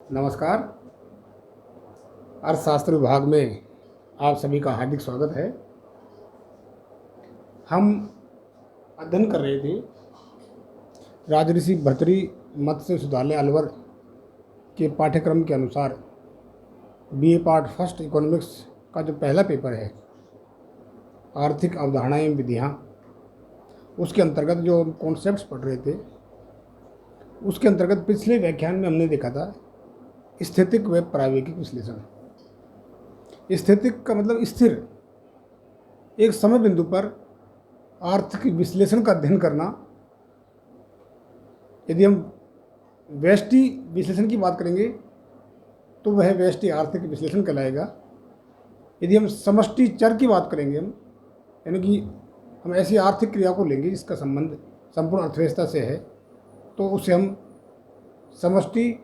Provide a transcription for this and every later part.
नमस्कार। अर्थशास्त्र विभाग में आप सभी का हार्दिक स्वागत है। हम अध्ययन कर रहे थे राजऋषि भर्तृहरि मत्स्य सुधालय अलवर के पाठ्यक्रम के अनुसार बीए पार्ट फर्स्ट इकोनॉमिक्स का जो पहला पेपर है आर्थिक अवधारणाएं एवं विधियाँ, उसके अंतर्गत जो कॉन्सेप्ट्स पढ़ रहे थे उसके अंतर्गत पिछले व्याख्यान में हमने देखा था स्थितिक व प्रायोगिक विश्लेषण। स्थितिक का मतलब स्थिर, एक समय बिंदु पर आर्थिक विश्लेषण का अध्ययन करना। यदि हम व्यष्टि विश्लेषण की बात करेंगे तो वह व्यष्टि आर्थिक विश्लेषण कहलाएगा। यदि हम समष्टि चर की बात करेंगे, हम यानी कि हम ऐसी आर्थिक क्रिया को लेंगे जिसका संबंध संपूर्ण अर्थव्यवस्था से है, तो उसे हम समष्टि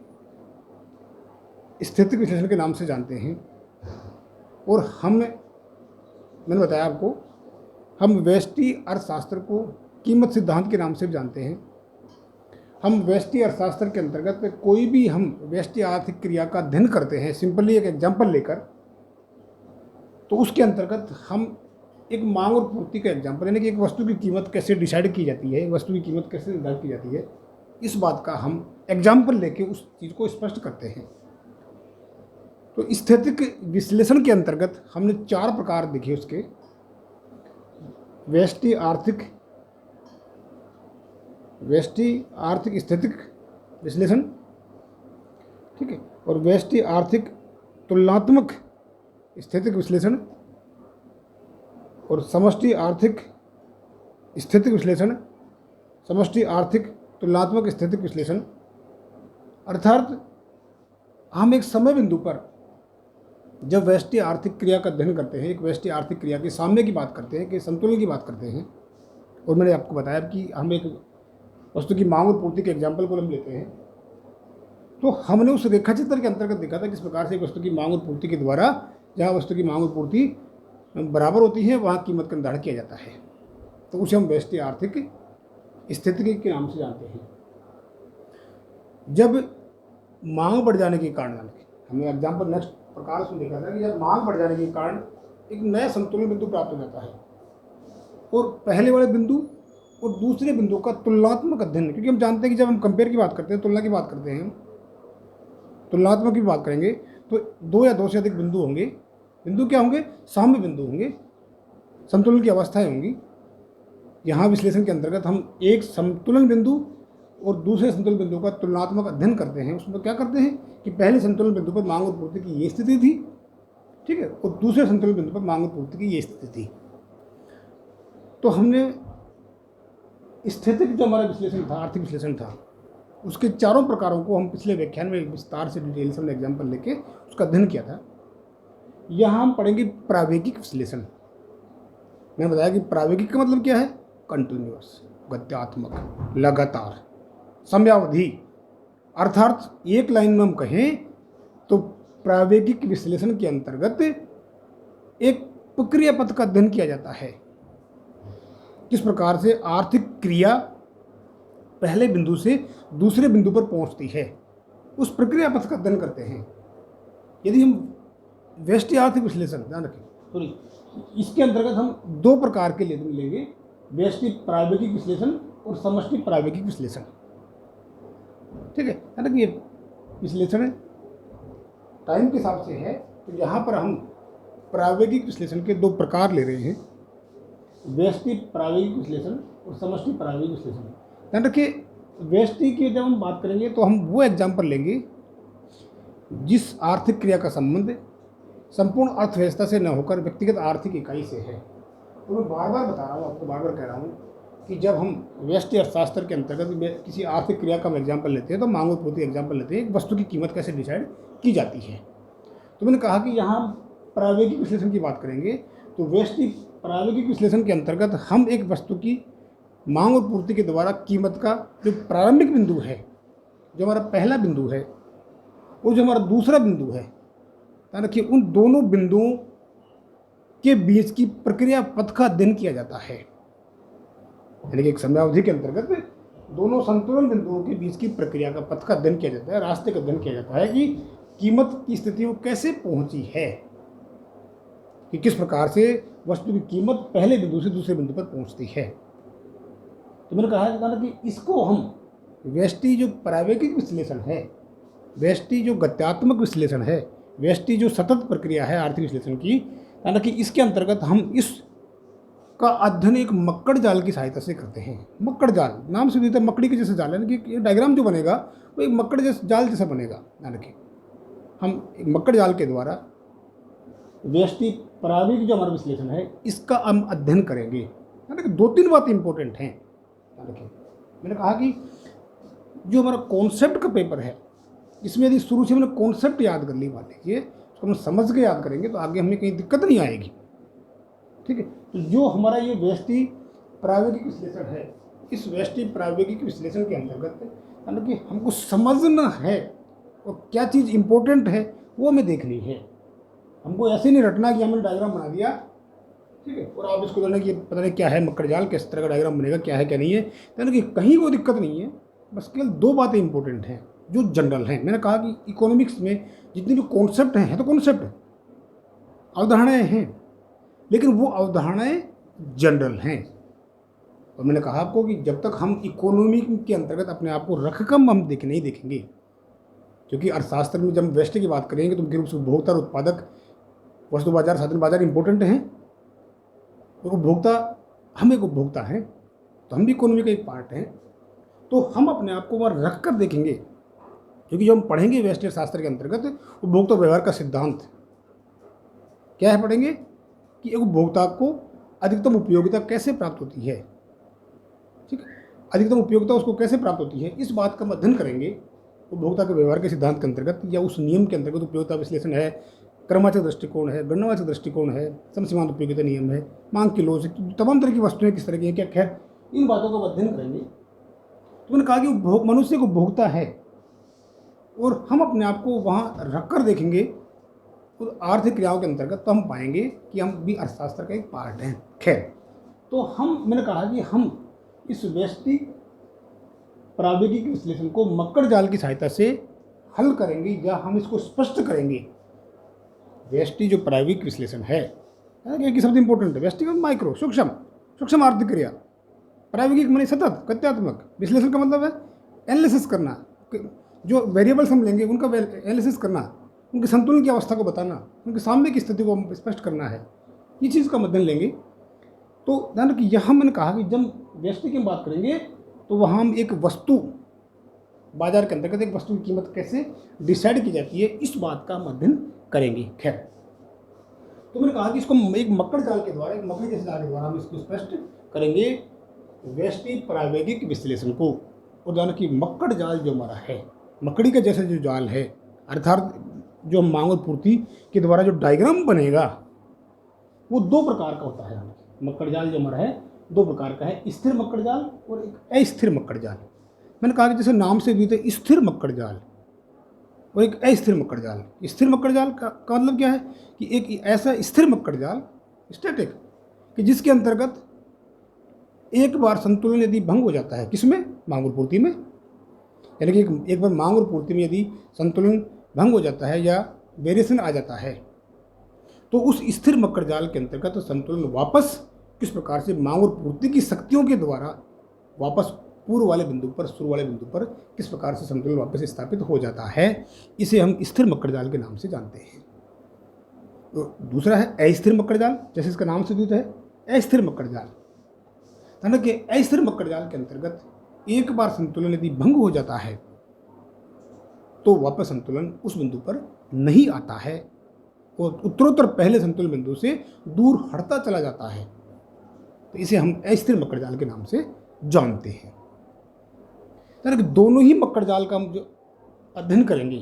स्थितिक विश्लेषण के नाम से जानते हैं। और मैंने बताया आपको, हम व्यष्टि अर्थशास्त्र को कीमत सिद्धांत के नाम से भी जानते हैं। हम व्यष्टि अर्थशास्त्र के अंतर्गत कोई भी हम व्यष्टि आर्थिक क्रिया का अध्ययन करते हैं, सिंपली एक एग्जाम्पल लेकर, तो उसके अंतर्गत हम एक मांग और पूर्ति का एग्जाम्पल, यानी कि एक वस्तु की कीमत कैसे डिसाइड की जाती है, एक वस्तु की कीमत कैसे निर्धारित की जाती है, इस बात का हम एग्जाम्पल लेके उस चीज़ को स्पष्ट करते हैं। तो स्थितिक विश्लेषण के अंतर्गत हमने 4 प्रकार देखे उसके: व्यष्टि आर्थिक स्थितिक विश्लेषण, ठीक है, और व्यष्टि आर्थिक तुलनात्मक स्थितिक विश्लेषण, और समष्टि आर्थिक स्थितिक विश्लेषण, समष्टि आर्थिक तुलनात्मक स्थितिक विश्लेषण। अर्थात हम एक समय बिंदु पर जब व्यष्टि आर्थिक क्रिया का अध्ययन करते हैं, एक व्यष्टि आर्थिक क्रिया के साम्य की बात करते हैं, कि संतुलन की बात करते हैं, और मैंने आपको बताया कि हम एक वस्तु की मांग और पूर्ति के एग्जाम्पल को हम लेते हैं, तो हमने उस रेखाचित्र के अंतर्गत देखा था किस प्रकार से एक वस्तु की मांग और पूर्ति के द्वारा, जहाँ वस्तु की मांग और पूर्ति बराबर होती है, वहाँ कीमत का निर्धारण किया जाता है। तो उसे हम व्यष्टि आर्थिक स्थिति के नाम से जानते हैं। जब मांग बढ़ जाने के कारण, हमने एग्जाम्पल नेक्स्ट प्रकार से देखा था कि जब मांग बढ़ जाने के कारण एक नया संतुलन बिंदु प्राप्त हो जाता है, और पहले वाले बिंदु और दूसरे बिंदु का तुलनात्मक अध्ययन, क्योंकि हम जानते हैं कि जब हम कंपेयर की बात करते हैं, तुलना की बात करते हैं, तुलनात्मक की बात करेंगे, तो 2 या 2 से अधिक बिंदु होंगे। बिंदु क्या होंगे? साम्य बिंदु होंगे, संतुलन की अवस्थाएं होंगी। यहाँ विश्लेषण के अंतर्गत हम एक संतुलन बिंदु और दूसरे संतुलन बिंदु का तुलनात्मक अध्ययन करते हैं। उसमें क्या करते हैं कि पहले संतुलन बिंदु पर मांग और पूर्ति की ये स्थिति थी, ठीक है, और दूसरे संतुलन बिंदु पर मांग और पूर्ति की ये स्थिति थी। तो हमने स्थितिक जो हमारा विश्लेषण था, आर्थिक विश्लेषण था, उसके 4 प्रकारों को हम पिछले व्याख्यान में विस्तार से डिटेल से हमने एग्जाम्पल लेके उसका अध्ययन किया था। यहाँ हम पढ़ेंगे प्रायोगिक विश्लेषण। मैंने बताया कि प्रायोगिक का मतलब क्या है? कंटिन्यूअस, गत्यात्मक, लगातार, समयावधि। अर्थात एक लाइन में हम कहें तो प्रायोगिक विश्लेषण के अंतर्गत एक प्रक्रिया पथ का अध्ययन किया जाता है। किस प्रकार से आर्थिक क्रिया पहले बिंदु से दूसरे बिंदु पर पहुंचती है, उस प्रक्रिया पथ का अध्ययन करते हैं। यदि हम व्यष्टि आर्थिक विश्लेषण, ध्यान रखें, सॉरी, इसके अंतर्गत हम 2 प्रकार के लेंगे: व्यष्टि प्रायोगिक विश्लेषण और समष्टि प्रायोगिक विश्लेषण, ठीक है। ना कि ये विश्लेषण टाइम के हिसाब से है, तो यहाँ पर हम प्रायोगिक विश्लेषण के 2 प्रकार ले रहे हैं: व्यष्टि प्रायोगिक विश्लेषण और समष्टि प्रायोगिक विश्लेषण। ध्यान रखिए, व्यष्टि की जब हम बात करेंगे तो हम वो एग्जाम्पल लेंगे जिस आर्थिक क्रिया का संबंध संपूर्ण अर्थव्यवस्था से न होकर व्यक्तिगत आर्थिक इकाई से है। तो मैं बार बार बता रहा हूँ आपको, बार बार कह रहा हूँ कि जब हम व्यष्टि अर्थशास्त्र के अंतर्गत किसी आर्थिक क्रिया का एग्जाम्पल लेते हैं तो मांग और पूर्ति एग्जाम्पल लेते हैं, एक वस्तु की कीमत कैसे डिसाइड की जाती है। तो मैंने कहा कि यहाँ प्रायोगिक विश्लेषण की बात करेंगे तो व्यष्टि प्रायोगिक विश्लेषण के अंतर्गत हम एक वस्तु की मांग और पूर्ति के द्वारा कीमत का जो प्रारंभिक बिंदु है, जो हमारा पहला बिंदु है, और जो हमारा दूसरा बिंदु है, ध्यान रखिए, उन दोनों बिंदुओं के बीच की प्रक्रिया पथ का अध्ययन किया जाता है। यानी कि एक समयावधि के अंतर्गत दोनों संतुलन बिंदुओं के बीच की प्रक्रिया का पथ का अध्ययन किया जाता है, रास्ते का अध्ययन किया जाता है कि कीमत की स्थिति वो कैसे पहुंची है, कि किस प्रकार से वस्तु की कीमत पहले बिंदु से दूसरे बिंदु पर पहुंचती है। तो मैंने कहा था ना कि इसको हम व्यष्टि जो प्रावेगिक विश्लेषण है, व्यष्टि जो गत्यात्मक विश्लेषण है, व्यष्टि जो सतत प्रक्रिया है आर्थिक विश्लेषण की, हालांकि इसके अंतर्गत हम इस का अध्ययन एक मक्कड़ जाल की सहायता से करते हैं। मक्कड़ जाल नाम से देता है, मकड़ी के जैसे जाल है कि ये डायग्राम जो बनेगा वो एक मक्कड़ जैसे जाल जैसा बनेगा। यानी कि हम एक मक्कड़ जाल के द्वारा व्यष्टि प्रावेगिक जो हमारा विश्लेषण है इसका हम अध्ययन करेंगे। यानी कि 2-3 बातें इंपॉर्टेंट हैं। यानी कि मैंने कहा कि जो हमारा कॉन्सेप्ट का पेपर है इसमें यदि शुरू से मैंने कॉन्सेप्ट याद कर ली, मान लीजिए उसको हम समझ के याद करेंगे तो आगे हमें कहीं दिक्कत नहीं आएगी। ठीक है, तो जो हमारा ये व्यष्टि प्रावेगिक विश्लेषण है, इस व्यष्टि प्रावेगिक विश्लेषण के अंतर्गत यानी कि हमको समझना है और क्या चीज़ इंपॉर्टेंट है वो हमें देखनी है। हमको ऐसे नहीं रटना कि हमने डायग्राम बना दिया, ठीक है, और आप इसको जाने कि पता नहीं क्या है मक्कड़ जाल, किस तरह का डायग्राम बनेगा, क्या है क्या नहीं है, यानी कि कहीं कोई दिक्कत नहीं है। बस केवल 2 बातें इंपॉर्टेंट हैं जो जनरल हैं। मैंने कहा कि इकोनॉमिक्स में जितने भी कॉन्सेप्ट हैं तो कॉन्सेप्ट अवधारणाएँ हैं, लेकिन वो अवधारणाएँ जनरल हैं। और मैंने कहा आपको कि जब तक हम इकोनॉमी के अंतर्गत अपने आप को रख कर हम नहीं देखेंगे, क्योंकि अर्थशास्त्र में जब हम व्यष्टि की बात करेंगे तो मुख्य रूप से उपभोक्ता और उत्पादक, वस्तु बाजार, साधन बाजार इंपॉर्टेंट हैं। तो उपभोक्ता, हम एक उपभोक्ता हैं तो हम भी इकोनॉमी का एक पार्ट हैं। तो हम अपने आप को वहाँ रख कर देखेंगे, क्योंकि जो हम पढ़ेंगे व्यष्टि शास्त्र के अंतर्गत उपभोक्ता व्यवहार का सिद्धांत क्या है, पढ़ेंगे कि एक उपभोक्ता को अधिकतम उपयोगिता कैसे प्राप्त होती है। ठीक है, अधिकतम उपयोगिता उसको कैसे प्राप्त होती है, इस बात का अध्ययन करेंगे उपभोक्ता के व्यवहार के सिद्धांत के अंतर्गत, या उस नियम के अंतर्गत। उपयोगिता विश्लेषण है, क्रमवाचक दृष्टिकोण है, गणनावाचक दृष्टिकोण है, समसीमांत उपयोगिता नियम है, मांग की लोच, तमाम तरह की वस्तुएं किस तरह की हैं, क्या, खैर इन बातों का अध्ययन करेंगे। तो मैंने कहा कि मनुष्य को उपभोक्ता है और हम अपने आप को वहाँ रख कर देखेंगे तो आर्थिक क्रियाओं के अंतर्गत, तो हम पाएंगे कि हम भी अर्थशास्त्र का एक पार्ट हैं। खैर, तो मैंने कहा कि हम इस व्यष्टि प्रावेगिक विश्लेषण को मक्कड़ जाल की सहायता से हल करेंगे, या हम इसको स्पष्ट करेंगे। व्यष्टि जो प्रावेगिक विश्लेषण है, एक शब्द इंपॉर्टेंट है, व्यष्टि का माइक्रो, सूक्ष्म आर्थिक क्रिया, प्रावेगिक माने सतत, गत्यात्मक। विश्लेषण का मतलब है एनालिसिस करना, जो वेरिएबल्स हम लेंगे उनका एनालिसिस करना, उनके संतुलन की अवस्था को बताना, उनके सामने की स्थिति को स्पष्ट करना है, ये चीज़ का अध्ययन लेंगे। तो ध्यान कि यहाँ मैंने कहा कि जब व्यष्टि की बात करेंगे तो वहाँ हम एक वस्तु बाजार के अंतर्गत एक वस्तु की कीमत कैसे डिसाइड की जाती है, इस बात का हम अध्ययन करेंगे। खैर, तो मैंने कहा कि इसको एक मक्कड़ जाल के द्वारा, एक मकड़ी जैसे जाल के द्वारा हम इसको स्पष्ट करेंगे व्यष्टि प्रावेगिक विश्लेषण को। और जाना कि मक्कड़ जाल जो हमारा है, मकड़ी का जैसा जो जाल है, अर्थात जो मांग और पूर्ति के द्वारा जो डायग्राम बनेगा वो 2 प्रकार का होता है। मक्कड़ जाल जो हमारा है 2 प्रकार का है, स्थिर मक्कड़ जाल और एक अस्थिर मक्कड़ जाल। मैंने कहा कि जैसे नाम से भी तो स्थिर मक्कड़ जाल और एक अस्थिर मक्कड़ जाल। स्थिर मक्कड़ जाल का मतलब क्या है कि एक ऐसा स्थिर मक्कड़ जाल, स्टैटिक, कि जिसके अंतर्गत एक बार संतुलन यदि भंग हो जाता है, किसमें, मांग और पूर्ति में, यानी कि एक बार मांग और पूर्ति में यदि संतुलन भंग हो जाता है या वेरिएशन आ जाता है, तो उस स्थिर मक्कड़ जाल के अंतर्गत संतुलन वापस किस प्रकार से मांग और पूर्ति की शक्तियों के द्वारा वापस पूर्व वाले बिंदु पर, शुरू वाले बिंदु पर किस प्रकार से संतुलन वापस स्थापित हो जाता है, इसे हम स्थिर मक्कड़ जाल के नाम से जानते हैं। तो दूसरा है अस्थिर मक्कड़ जाल, जैसे इसका नाम से है अस्थिर मक्कड़ जाल। कि अस्थिर मक्कड़ जाल के अंतर्गत एक बार संतुलन यदि भंग हो जाता है तो वापस संतुलन उस बिंदु पर नहीं आता है और उत्तरोत्तर पहले संतुलन बिंदु से दूर हटता चला जाता है। तो इसे हम अस्थिर मक्कड़ जाल के नाम से जानते हैं। यानी कि दोनों ही मक्कड़ जाल का हम जो अध्ययन करेंगे,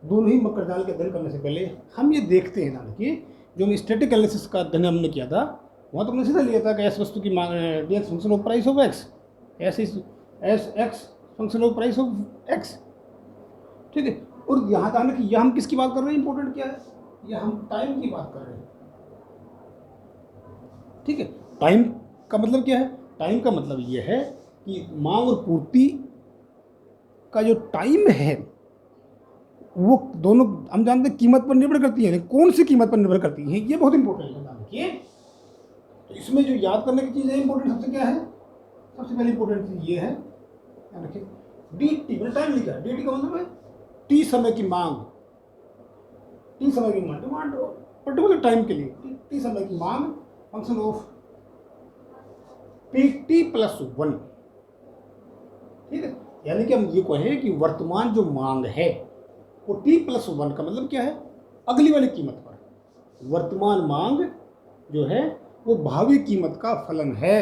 दोनों ही मक्कड़ जाल के अध्ययन करने से पहले हम ये देखते हैं ना कि जो हम स्टैटिक एनालिसिस का अध्ययन हमने किया था, वहाँ तो हमने सीधा लिया था कि एस वस्तु की मांग D x function of price of x, S x function of price of x. ठीक है, और यहाँ था कि यह हम किसकी बात कर रहे हैं, इंपॉर्टेंट क्या है, यह हम टाइम की बात कर रहे हैं। ठीक है, टाइम का मतलब क्या है, टाइम का मतलब यह है कि मांग और पूर्ति का जो टाइम है वो दोनों हम जानते हैं कीमत पर निर्भर करती है, कौन सी कीमत पर निर्भर करती है, ये बहुत इंपॉर्टेंट है। देखिए तो इसमें जो याद करने की चीज़ है इंपॉर्टेंट सबसे क्या है, सबसे पहले इंपॉर्टेंट चीज़ ये है, याद रखिए डी टी, मैंने टाइम लिखा है, डी टी का मतलब है टी समय की मांग, टी समय की मांग, डिमांड पर्टिकुलर टाइम के लिए टी समय की मांग function of P T plus one. ठीक है, यानी कि हम ये कहें कि वर्तमान जो मांग है वो टी प्लस वन का मतलब क्या है, अगली वाली कीमत पर। वर्तमान मांग जो है वो भावी कीमत का फलन है,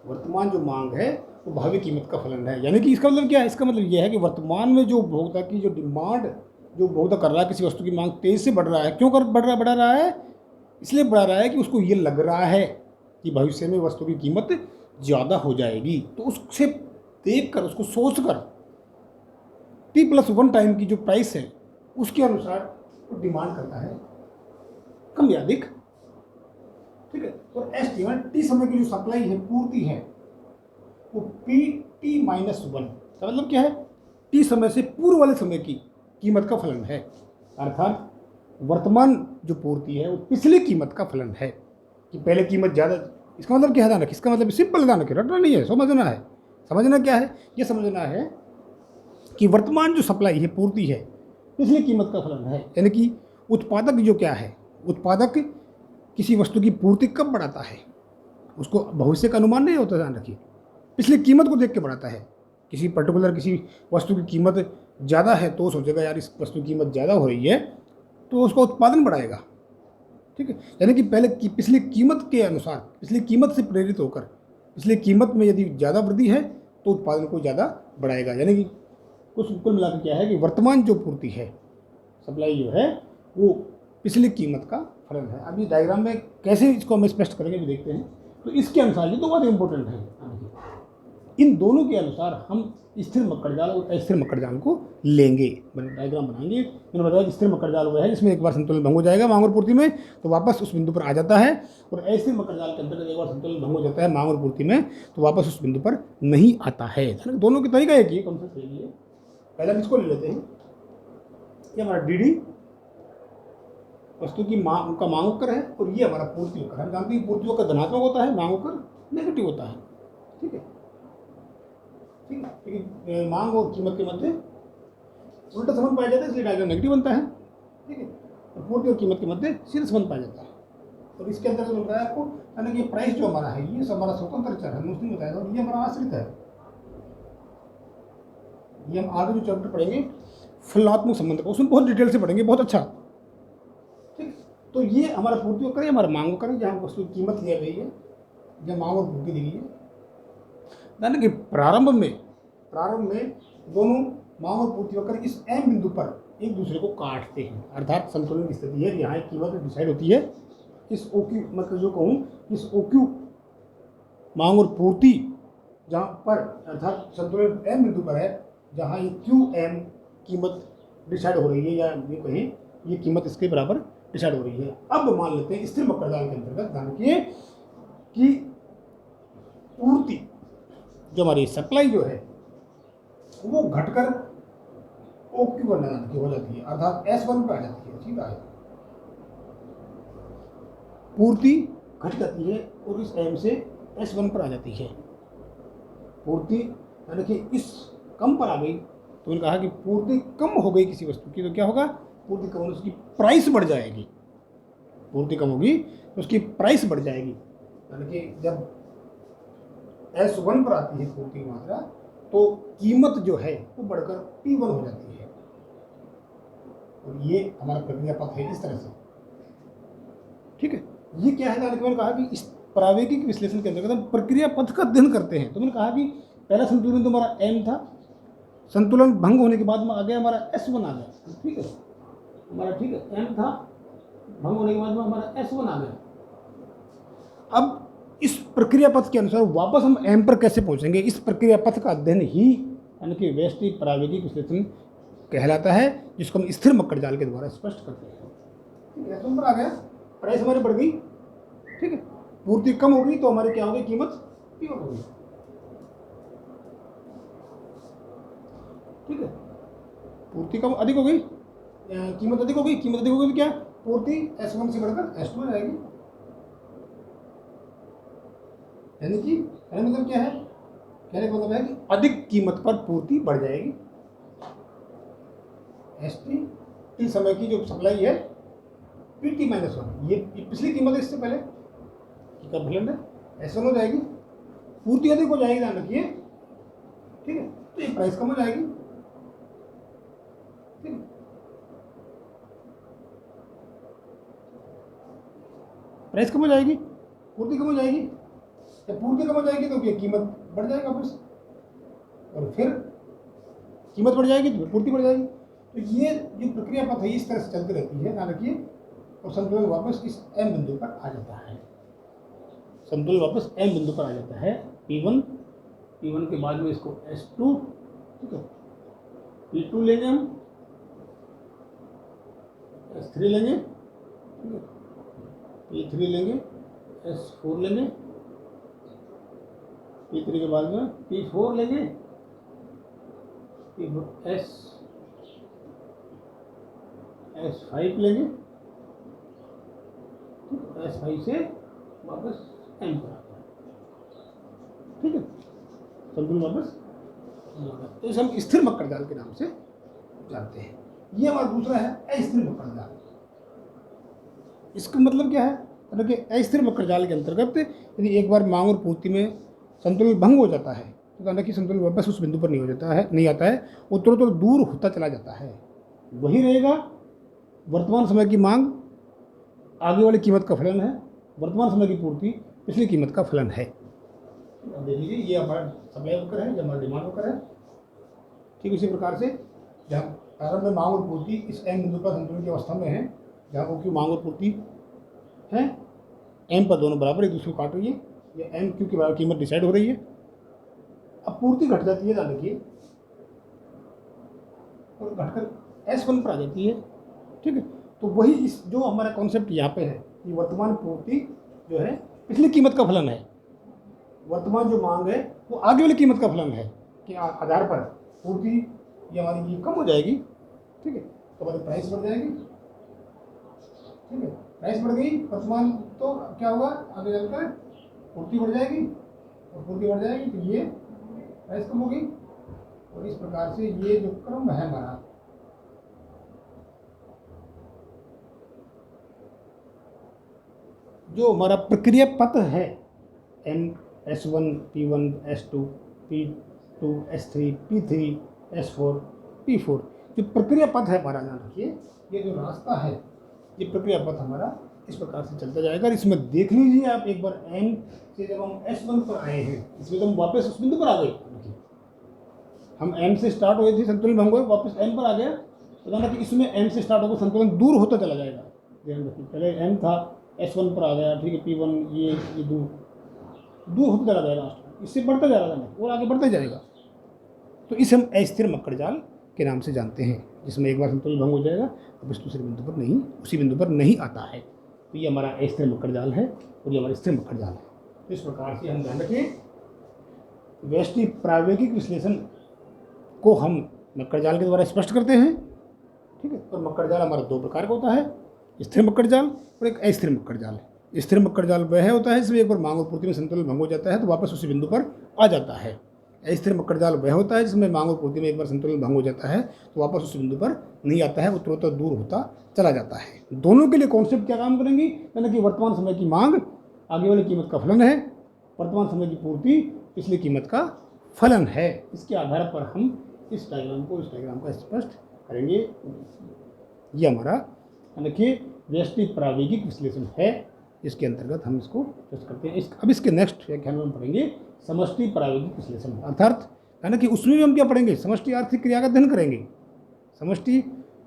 वर्तमान जो मांग है वो भावी कीमत का फलन है। यानी कि इसका मतलब क्या है, इसका मतलब यह है कि वर्तमान में जो उपभोक्ता की जो डिमांड, जो उपभोक्ता कर रहा है किसी वस्तु की मांग तेजी से बढ़ रहा है, क्यों कर बढ़ रहा है, इसलिए बढ़ रहा है कि उसको ये लग रहा है कि भविष्य में वस्तु की कीमत ज़्यादा हो जाएगी, तो उससे देख कर, उसको सोच कर टी प्लस वन टाइम की जो प्राइस है उसके अनुसार वो डिमांड करता है कम या अधिक। ठीक है, और एस टी टी समय की जो सप्लाई है, पूर्ति है, वो पी टी माइनस वन का मतलब क्या है, टी समय से पूर्व वाले समय की कीमत का फलन है। अर्थात वर्तमान जो पूर्ति है वो पिछली कीमत का फलन है कि पहले कीमत ज़्यादा। इसका मतलब क्या है, ध्यान रखिए, इसका मतलब सिंपल ध्यान रखिए, रटना नहीं है, समझना है। समझना क्या है, ये समझना है कि वर्तमान जो सप्लाई है, पूर्ति है, पिछली कीमत का फलन है। यानी कि उत्पादक जो क्या है, उत्पादक किसी वस्तु की पूर्ति कब बढ़ाता है, उसको भविष्य का अनुमान नहीं होता, ध्यान रखिए, पिछली कीमत को देख के बढ़ाता है। किसी पर्टिकुलर किसी वस्तु की कीमत ज़्यादा है तो सोचेगा यार इस वस्तु की कीमत ज़्यादा हो रही है तो उसका उत्पादन बढ़ाएगा। ठीक है, यानी कि पहले की पिछली कीमत के अनुसार, पिछली कीमत से प्रेरित होकर पिछली कीमत में यदि ज़्यादा वृद्धि है तो उत्पादन को ज़्यादा बढ़ाएगा। यानी कि कुल मिलाकर क्या है कि वर्तमान जो पूर्ति है, सप्लाई जो है, वो पिछली कीमत का फलन है। अभी डायग्राम में कैसे इसको हम स्पष्ट करेंगे भी देखते हैं। तो इसके अनुसार ये दो बातें इंपॉर्टेंट हैं, इन दोनों के अनुसार हम स्थिर मकड़जाल और अस्थिर मकड़जाल को लेंगे, डायग्राम बनाएंगे। मैंने बताया कि स्थिर मकड़जाल वो है जिसमें एक बार संतुलन भंग हो जाएगा मांग और पूर्ति में तो वापस उस बिंदु पर आ जाता है, और अस्थिर मकड़जाल के अंतर्गत एक बार संतुलन भंग हो जाता है मांग और पूर्ति में तो वापस उस बिंदु पर नहीं आता है। दोनों का तरीका एक ही है, कम से कम सही है। पहले हम इसको ले लेते हैं, ये हमारा डी डी वस्तु की मांग का मांग कर है, और ये हमारा पूर्ति होकर। हम जानते हैं पूर्ति होकर धनात्मक होता है, मांग होकर नेगेटिव होता है। ठीक है, ठीक है, क्योंकि मांग और कीमत के मध्य उल्टा संबंध पाया जाता है, इसलिए डायग्राम नेगेटिव बनता है। ठीक है, और पूर्ति और कीमत के मध्य सीधा संबंध पाया जाता है। और इसके अंदर जो बताया आपको, यानी कि प्राइस जो हमारा है ये हमारा स्वतंत्र चर है, मुस्लिम बताया था, ये हमारा आश्रित है। ये हम आगे जो चैप्टर पढ़ेंगे फलनात्मक संबंध का, उसमें बहुत डिटेल से पढ़ेंगे, बहुत अच्छा। ठीक, तो ये हमारा पूर्ति करें, हमारा मांग करें, जहाँ वस्तु की कीमत लिया गई है, जहाँ मांग और पूर्ति दी गई है। यानी कि प्रारंभ में दोनों मांग और पूर्ति वक्र इस एम बिंदु पर एक दूसरे को काटते हैं, अर्थात संतुलन की स्थिति है। यहाँ एक कीमत डिसाइड होती है, इस ओ क्यू, मतलब जो कहूँ इस ओ क्यू मांग और पूर्ति जहाँ पर, अर्थात संतुलन एम बिंदु पर है जहाँ ये क्यू एम कीमत डिसाइड हो रही है, या ये कहें ये कीमत इसके बराबर डिसाइड हो रही है। अब मान लेते हैं स्थिर मकड़जाल के अंतर्गत, ध्यान रखिए कि पूर्ति जो हमारी सप्लाई जो है वो घटकर ओ क्यू की हो जाती है, अर्थात S1 पे आ जाती है, सीधा है। पूर्ति घट जाती है और इस M से S1 पर आ जाती है। पूर्ति यानी कि इस कम पर आ गई, तो उन्होंने कहा कि पूर्ति कम हो गई किसी वस्तु की तो क्या होगा, पूर्ति कम होने से उसकी प्राइस बढ़ जाएगी। पूर्ति कम होगी तो उसकी प्राइस बढ़ जाएगी, यानी कि जब S1 पर आती है पूर्ति की मात्रा तो कीमत जो है वो बढ़कर P1 हो जाती है। और ये हमारा प्रक्रिया पथ है इस तरह से। ठीक है, ये क्या है, मैंने कहा कि इस प्रावेगिक विश्लेषण के अंतर्गत हम प्रक्रिया पथ का अध्ययन करते हैं। तो मैंने कहा कि पहला संतुलन तो हमारा M था, संतुलन भंग होने के बाद में आ गया हमारा S1 आ गया। ठीक है, हमारा ठीक है M था, भंग होने के बाद में हमारा S1 आ गया। अब इस प्रक्रिया पथ के अनुसार वापस हम M पर कैसे पहुंचेंगे, इस प्रक्रिया पथ का अध्ययन ही यानी कि व्यष्टि प्रावेगिक विश्लेषण कहलाता है, जिसको हम स्थिर मकड़जाल के द्वारा स्पष्ट करते हैं। ठीक है, पर आ गया, प्राइस हमारी बढ़ गई। ठीक है, पूर्ति कम हो गई तो हमारी क्या हो गई, कीमत P1 हो गई। ठीक है, पूर्ति कम अधिक हो गई, कीमत अधिक हो गई, कीमत अधिक हो गई तो क्या पूर्ति S1 से बढ़कर S2 हो जाएगी। यानी कि कहने मतलब क्या है, कहने का मतलब है कि अधिक कीमत पर पूर्ति बढ़ जाएगी। टी समय की जो सप्लाई है PT माइनस 1, ये पिछली कीमत है इससे पहले का फलन है, S1 हो जाएगी, पूर्ति अधिक हो जाएगी, ध्यान रखिए। ठीक है, तो ये प्राइस कम हो जाएगी। ठीक है, प्राइस कम हो जाएगी, पूर्ति कम हो जाएगी। जब पूर्ति कम हो जाएगी तो ये कीमत बढ़ जाएगा वापस, और फिर कीमत बढ़ जाएगी तो पूर्ति बढ़ जाएगी। तो ये जो प्रक्रिया पथ है इस तरह से चलती रहती है, ध्यान रखिए। और संतुलन वापस इस M बिंदु पर आ जाता है, संतुलन वापस M बिंदु पर आ जाता है। P1 के बाद में इसको S2, ठीक है, P2 लेंगे हम, S3 लेंगे, ठीक है, P3 लेंगे, S4 लेंगे, P3 के बाद में P4 लेंगे, S5 लेंगे, S5 से वापस M पर आता है। ठीक है, संतुलन वापस, तो इसे हम स्थिर मकर जाल के नाम से जानते हैं। ये हमारा दूसरा है अस्थिर मकर जाल। इसका मतलब क्या है, मतलब कि अस्थिर मकर जाल के अंतर्गत यदि एक बार मांग और पूर्ति में संतुलन भंग हो जाता है तो कहना कि संतुलन वापस उस बिंदु पर नहीं हो जाता है, नहीं आता है, वो तुरंत दूर होता चला जाता है। वही रहेगा वर्तमान समय की मांग आगे वाली कीमत का फलन है, वर्तमान समय की पूर्ति पिछली कीमत का फलन है। देख लीजिए, ये हमारा सप्लाई वक्र है, ये हमारा डिमांड वक्र है। ठीक इसी प्रकार से जहाँ प्रारंभ में मांग और पूर्ति इस M बिंदु पर संतुलन की अवस्था में है, जहाँ वो क्यों मांग और पूर्ति है M पर दोनों बराबर एक दूसरे को काट रही है, ये M क्यू की बराबर कीमत डिसाइड हो रही है। अब पूर्ति घट जाती है, ध्यान रखिए, और घटकर S1 पर आ जाती है। ठीक है, तो वही इस जो हमारा कॉन्सेप्ट यहाँ पे है कि वर्तमान पूर्ति जो है पिछली कीमत का फलन है, वर्तमान जो मांग है वो आगे वाली कीमत का फलन है कि आधार पर पूर्ति ये हमारी ये कम हो जाएगी। ठीक है, तो हमारी प्राइस बढ़ जाएगी। ठीक है, प्राइस बढ़ गई वर्तमान, तो क्या होगा आगे चलकर पूर्ति बढ़ जाएगी, और पूर्ति बढ़ जाएगी तो ये प्राइस कम होगी। और इस प्रकार से ये जो क्रम है हमारा, जो हमारा प्रक्रिया पथ है S1, P1, S2, P2, S3, P3, S4, P4, जो प्रक्रिया पथ है हमारा, ध्यान रखिए, ये जो रास्ता है ये प्रक्रिया पथ हमारा इस प्रकार से चलता जाएगा। इसमें देख लीजिए आप एक बार M से जब हम S1 पर आए हैं, इसमें तो हम वापस उस बिंदु पर आ गए। हम M से स्टार्ट हुए थे, संतुलन भंग हुए, वापस M पर आ गया, तो कहना कि इसमें M से स्टार्ट होकर संतुलन दूर होता चला जाएगा। ध्यान रखिए, पहले M था, S1 पर आ गया, ठीक है, P1 ये दूर होता चला जाएगा, इससे बढ़ता जा रहा है और आगे बढ़ता जाएगा। तो इसे हम अस्थिर मकर जाल के नाम से जानते हैं, जिसमें एक बार संतुलन भंग हो जाएगा अब इस दूसरे बिंदु पर नहीं, उसी बिंदु पर नहीं आता है। तो ये हमारा अस्थिर मकर जाल है और ये हमारा स्थिर मकर जाल है। तो इस प्रकार से हम ध्यान रखें, व्यष्टि प्रावेगिक विश्लेषण को हम मकर जाल के द्वारा स्पष्ट करते हैं। ठीक है, तो मकर जाल हमारा दो प्रकार का होता है, स्थिर मकर जाल और एक अस्थिर मकर जाल। स्थिर मकर जाल वह होता है इसमें एक बार मांग और पूर्ति में संतुलन भंग हो जाता है तो वापस उसी बिंदु पर आ जाता है। अस्थिर मकर जाल वह होता है जिसमें मांग और पूर्ति में एक बार संतुलन भंग हो जाता है तो वापस उस बिंदु पर नहीं आता है, वो तुरंत दूर होता चला जाता है। दोनों के लिए कॉन्सेप्ट क्या काम करेंगी, यानी कि वर्तमान समय की मांग आगे वाली कीमत का फलन है, वर्तमान समय की पूर्ति पिछली कीमत का फलन है। इसके आधार पर हम इस डायग्राम को स्पष्ट करेंगे। ये हमारा यानी कि व्यष्टि प्रावेगिक विश्लेषण है, इसके अंतर्गत हम इसको टेस्ट करते हैं। अब इसके नेक्स्ट व्याख्यान में हम पढ़ेंगे समष्टि प्रावेगिक विश्लेषण, अर्थात यानी कि उसमें भी हम क्या पढ़ेंगे, समष्टि आर्थिक क्रिया का अध्ययन करेंगे, समष्टि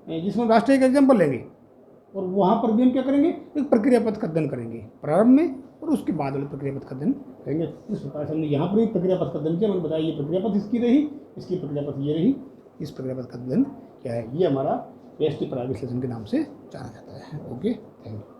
जिसमें राष्ट्रीय का एग्जाम्पल लेंगे, और वहाँ पर भी हम क्या करेंगे, एक प्रक्रिया पथ का अध्ययन करेंगे प्रारंभ में, और उसके बाद वाले प्रक्रिया पथ का अध्ययन करेंगे। इस प्रकार से हमने यहाँ पर भी प्रक्रिया पथ का अध्ययन किया, मैंने बताया ये प्रक्रिया पथ इसकी रही, इसकी प्रक्रिया पथ ये रही, इस प्रक्रिया पथ का अध्ययन क्या है, ये हमारा व्यष्टि प्रावेगिक विश्लेषण के नाम से जाना जाता है। Okay, thank you.